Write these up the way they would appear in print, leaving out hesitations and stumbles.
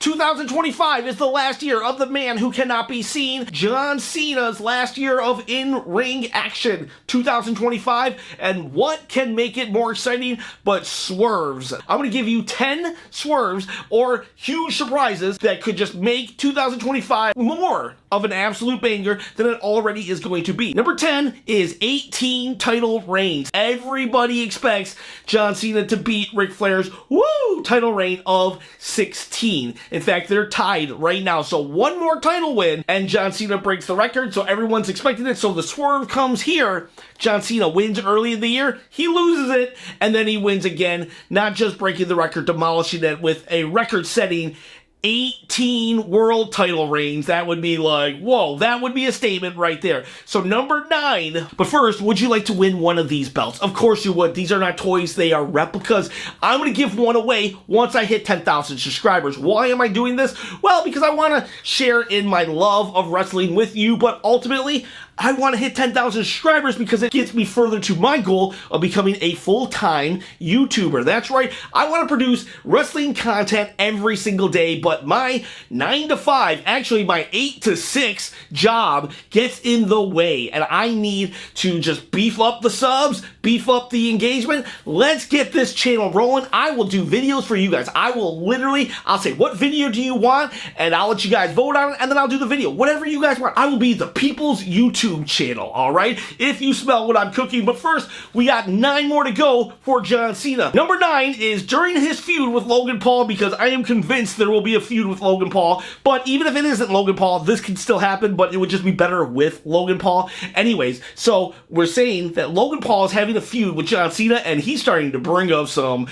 2025 is the last year of the man who cannot be seen, John Cena's last year of in-ring action, 2025, and what can make it more exciting but swerves? I'm going to give you 10 swerves or huge surprises that could just make 2025 more of an absolute banger than it already is going to be. Number 10 is 18 title reigns. Everybody expects John Cena to beat Ric Flair's title reign of 16. In fact, they're tied right now. So one more title win and John Cena breaks the record. So everyone's expecting it. So the swerve comes here. John Cena wins early in the year. He loses it and then he wins again. Not just breaking the record, demolishing it with a record-setting 18 world title reigns. That would be like, whoa, that would be a statement right there. So number 9. But first, would you like to win one of these belts? Of course you would. These are not toys, they are replicas. I'm going to give one away once I hit 10,000 subscribers. Why am I doing this? Well, because I want to share in my love of wrestling with you, but ultimately, I want to hit 10,000 subscribers because it gets me further to my goal of becoming a full-time YouTuber. That's right, I want to produce wrestling content every single day, but my 9 to 5, actually my 8 to 6 job gets in the way, and I need to just beef up the subs, beef up the engagement. Let's get this channel rolling. I will do videos for you guys. I'll say, what video do you want? And I'll let you guys vote on it, and then I'll do the video. Whatever you guys want. I will be the people's YouTube channel, alright? If you smell what I'm cooking. But first, we got 9 more to go for John Cena. Number 9 is during his feud with Logan Paul, because I am convinced there will be a feud with Logan Paul. But even if it isn't Logan Paul, this can still happen, but it would just be better with Logan Paul. Anyways, so we're saying that Logan Paul is having a feud with John Cena, and he's starting to bring up some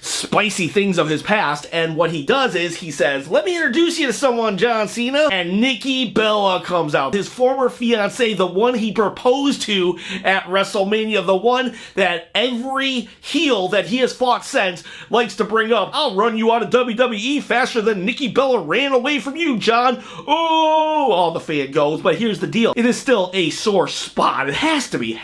spicy things of his past, and what he does is he says, let me introduce you to someone, John Cena, and Nikki Bella comes out. His former fiance, the one he proposed to at WrestleMania, the one that every heel that he has fought since likes to bring up. I'll run you out of WWE faster than Nikki Bella ran away from you, John. Oh, all the fan goes, but here's the deal. It is still a sore spot. It has to be.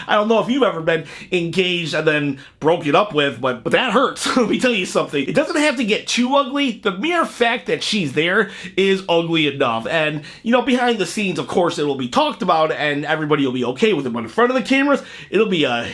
I don't know if you've ever been engaged and then broken up with, but that hurts. Let me tell you something. It doesn't have to get too ugly. The mere fact that she's there is ugly enough. And, you know, behind the scenes, of course, it will be talked about and everybody will be okay with it. But in front of the cameras, it'll be a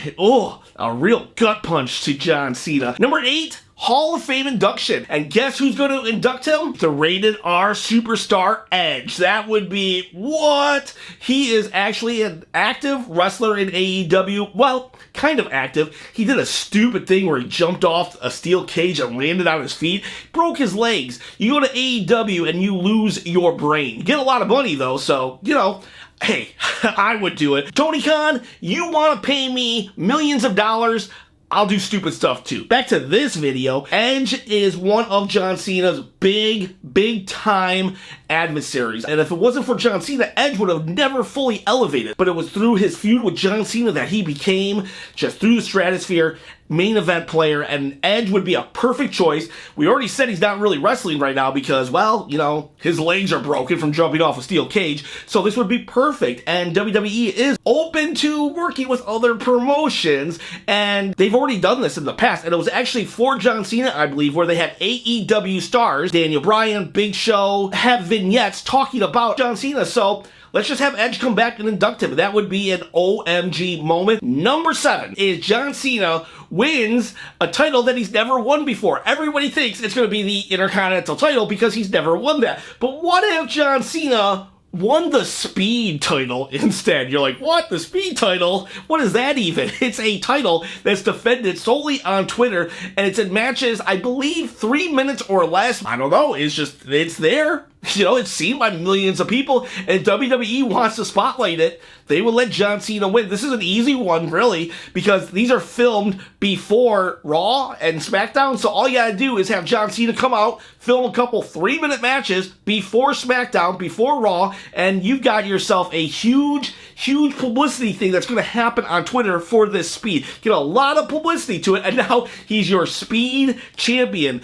real gut punch to John Cena. Number 8. Hall of Fame induction. And guess who's going to induct him? The rated R superstar Edge. That would be what? He is actually an active wrestler in AEW. Well, kind of active. He did a stupid thing where he jumped off a steel cage and landed on his feet. Broke his legs. You go to AEW and you lose your brain. You get a lot of money though, so, you know, hey, I would do it. Tony Khan, you want to pay me millions of dollars? I'll do stupid stuff too. Back to this video. Edge is one of John Cena's big time adversaries. And if it wasn't for John Cena, Edge would have never fully elevated. But it was through his feud with John Cena that he became, just through the stratosphere, main event player, and Edge would be a perfect choice. We already said he's not really wrestling right now because, well, you know, his legs are broken from jumping off a steel cage, so this would be perfect. And WWE is open to working with other promotions, and they've already done this in the past, and it was actually for John Cena, I believe, where they had AEW stars, Daniel Bryan, Big Show, have vignettes talking about John Cena, so let's just have Edge come back and induct him. That would be an OMG moment. Number 7 is John Cena wins a title that he's never won before. Everybody thinks it's going to be the Intercontinental title because he's never won that. But what if John Cena won the Speed title instead? You're like, what? The Speed title? What is that even? It's a title that's defended solely on Twitter, and it's in matches, I believe, 3 minutes or less. I don't know. It's there. You know, it's seen by millions of people, and WWE wants to spotlight it. They will let John Cena win. This is an easy one, really, because these are filmed before Raw and SmackDown, so all you gotta do is have John Cena come out, film a couple 3-minute matches before SmackDown, before Raw, and you've got yourself a huge publicity thing that's gonna happen on Twitter for this Speed. Get a lot of publicity to it, and now he's your Speed champion.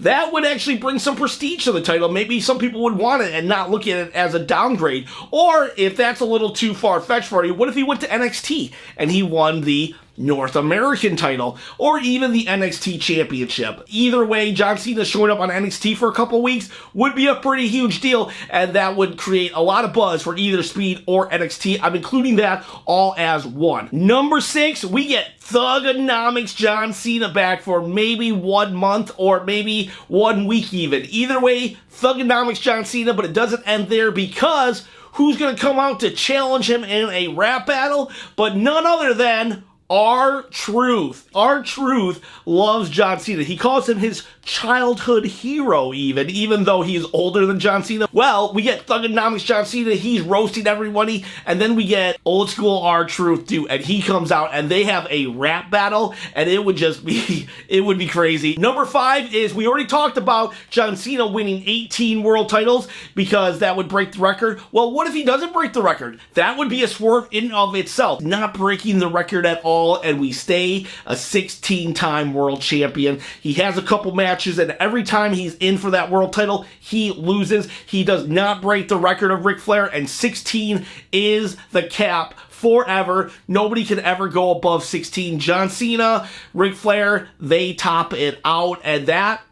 That would actually bring some prestige to the title. Maybe some people would want it and not look at it as a downgrade. Or if that's a little too far-fetched for you, what if he went to NXT and he won the North American title, or even the NXT Championship. Either way, John Cena showing up on NXT for a couple weeks would be a pretty huge deal, and that would create a lot of buzz for either Speed or NXT. I'm including that all as one. Number 6, we get Thugonomics John Cena back for maybe 1 month or maybe 1 week even. Either way, Thugonomics John Cena, but it doesn't end there, because who's going to come out to challenge him in a rap battle but none other than R-Truth. R-Truth loves John Cena. He calls him his childhood hero even though he's older than John Cena. Well, we get Thugonomics John Cena, he's roasting everybody, and then we get old school R-Truth too, and he comes out and they have a rap battle, and it would just be, it would be crazy. Number 5 is, we already talked about John Cena winning 18 world titles because that would break the record. Well, what if he doesn't break the record? That would be a swerve in and of itself. Not breaking the record at all, and we stay a 16-time world champion. He has a couple matches, and every time he's in for that world title, he loses. He does not break the record of Ric Flair, and 16 is the cap forever. Nobody can ever go above 16. John Cena, Ric Flair, they top it out, and that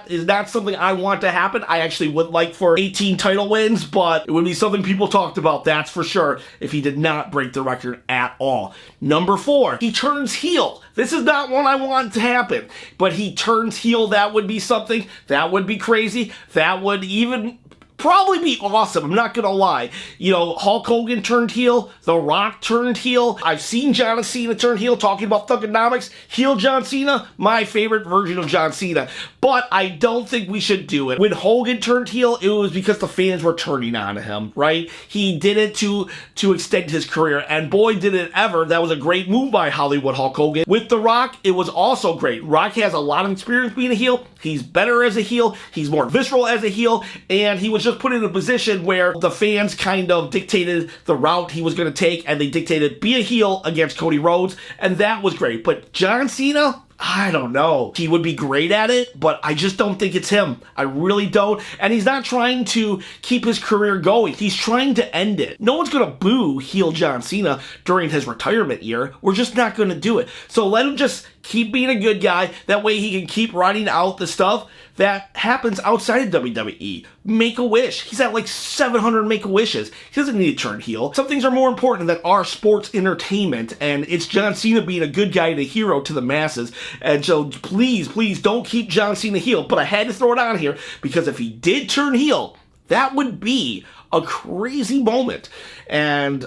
is not something I want to happen. I actually would like for 18 title wins, but it would be something people talked about, that's for sure, if he did not break the record at all. Number 4, he turns heel. This is not one I want to happen, but he turns heel. That would be something. That would be crazy. That would even probably be awesome, I'm not gonna lie. You know, Hulk Hogan turned heel, The Rock turned heel, I've seen John Cena turn heel, talking about Thugonomics, heel John Cena, my favorite version of John Cena. But I don't think we should do it. When Hogan turned heel, it was because the fans were turning on him, right? He did it to extend his career, and boy did it ever. That was a great move by Hollywood Hulk Hogan. With The Rock, it was also great. Rock has a lot of experience being a heel, he's better as a heel, he's more visceral as a heel, and he was just put in a position where the fans kind of dictated the route he was going to take, and they dictated be a heel against Cody Rhodes, and that was great. But John Cena, I don't know. He would be great at it, but I just don't think it's him. I really don't. And he's not trying to keep his career going. He's trying to end it. No one's going to boo heel John Cena during his retirement year. We're just not going to do it. So let him just keep being a good guy. That way he can keep riding out the stuff that happens outside of WWE. Make-A-Wish. He's at like 700 Make-A-Wishes. He doesn't need to turn heel. Some things are more important than our sports entertainment, and it's John Cena being a good guy and a hero to the masses. And so please, please don't keep John Cena heel. But I had to throw it on here because if he did turn heel, that would be a crazy moment. And,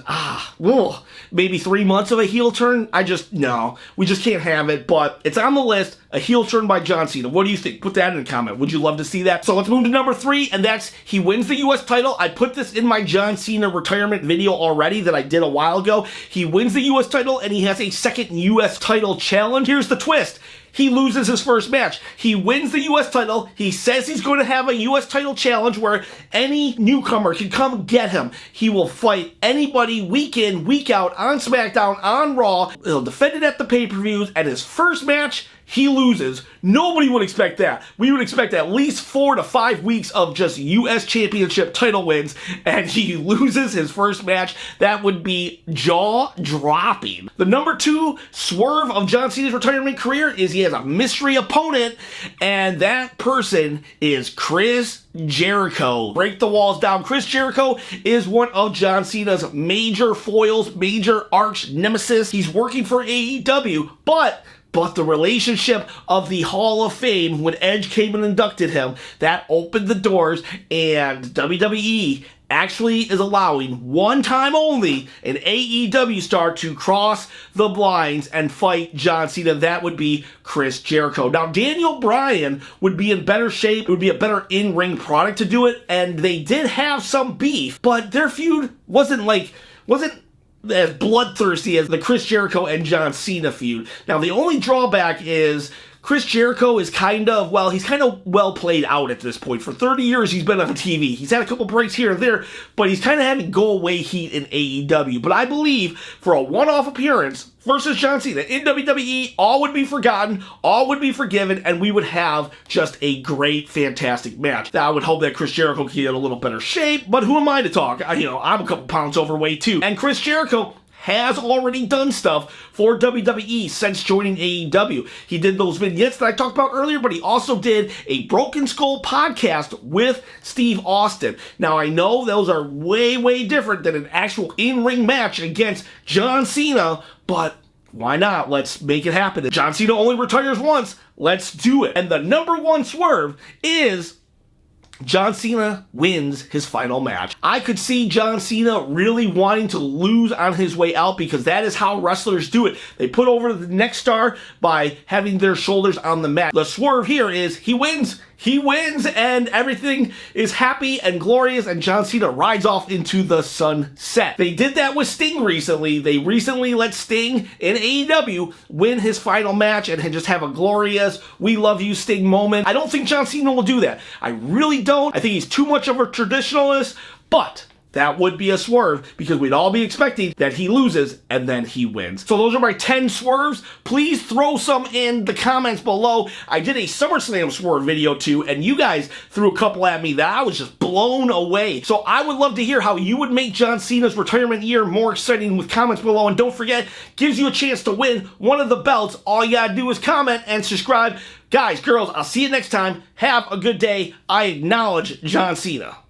maybe 3 months of a heel turn? No, we just can't have it, but it's on the list, a heel turn by John Cena. What do you think? Put that in a comment. Would you love to see that? So let's move to number 3, and that's he wins the U.S. title. I put this in my John Cena retirement video already that I did a while ago. He wins the U.S. title, and he has a second U.S. title challenge. Here's the twist. He loses his first match. He wins the U.S. title. He says he's going to have a U.S. title challenge where any newcomer can come get him. He will fight anybody week in, week out, on SmackDown, on Raw. He'll defend it at the pay-per-views, and his first match, he loses. Nobody would expect that. We would expect at least 4 to 5 weeks of just U.S. Championship title wins, and he loses his first match. That would be jaw-dropping. The number 2 swerve of John Cena's retirement career is he has a mystery opponent, and that person is Chris Jericho. Break the walls down. Chris Jericho is one of John Cena's major foils, major arch nemesis. He's working for AEW, but the relationship of the Hall of Fame, when Edge came and inducted him, that opened the doors, and WWE actually is allowing, one time only, an AEW star to cross the blinds and fight John Cena. That would be Chris Jericho. Now, Daniel Bryan would be in better shape. It would be a better in-ring product to do it, and they did have some beef, but their feud wasn't as bloodthirsty as the Chris Jericho and John Cena feud. Now, the only drawback is Chris Jericho is he's kind of well played out at this point. For 30 years, he's been on TV. He's had a couple breaks here and there, but he's kind of having go-away heat in AEW. But I believe for a one-off appearance versus John Cena in WWE, all would be forgotten, all would be forgiven, and we would have just a great, fantastic match. Now, I would hope that Chris Jericho could get a little better shape, but who am I to talk? I'm a couple pounds overweight too. And Chris Jericho has already done stuff for WWE since joining AEW. He did those vignettes that I talked about earlier, but he also did a Broken Skull podcast with Steve Austin. Now, I know those are way, way different than an actual in-ring match against John Cena, but why not? Let's make it happen. John Cena only retires once. Let's do it. And the number one swerve is John Cena wins his final match. I could see John Cena really wanting to lose on his way out because that is how wrestlers do it. They put over the next star by having their shoulders on the mat. The swerve here is he wins. He wins and everything is happy and glorious and John Cena rides off into the sunset. They did that with Sting recently. They recently let Sting in AEW win his final match and just have a glorious "we love you Sting" moment. I don't think John Cena will do that. I really don't. I think he's too much of a traditionalist, but that would be a swerve because we'd all be expecting that he loses and then he wins. So those are my 10 swerves. Please throw some in the comments below. I did a SummerSlam swerve video too, and you guys threw a couple at me that I was just blown away. So I would love to hear how you would make John Cena's retirement year more exciting with comments below. And don't forget, gives you a chance to win one of the belts. All you gotta do is comment and subscribe. Guys, girls, I'll see you next time. Have a good day. I acknowledge John Cena.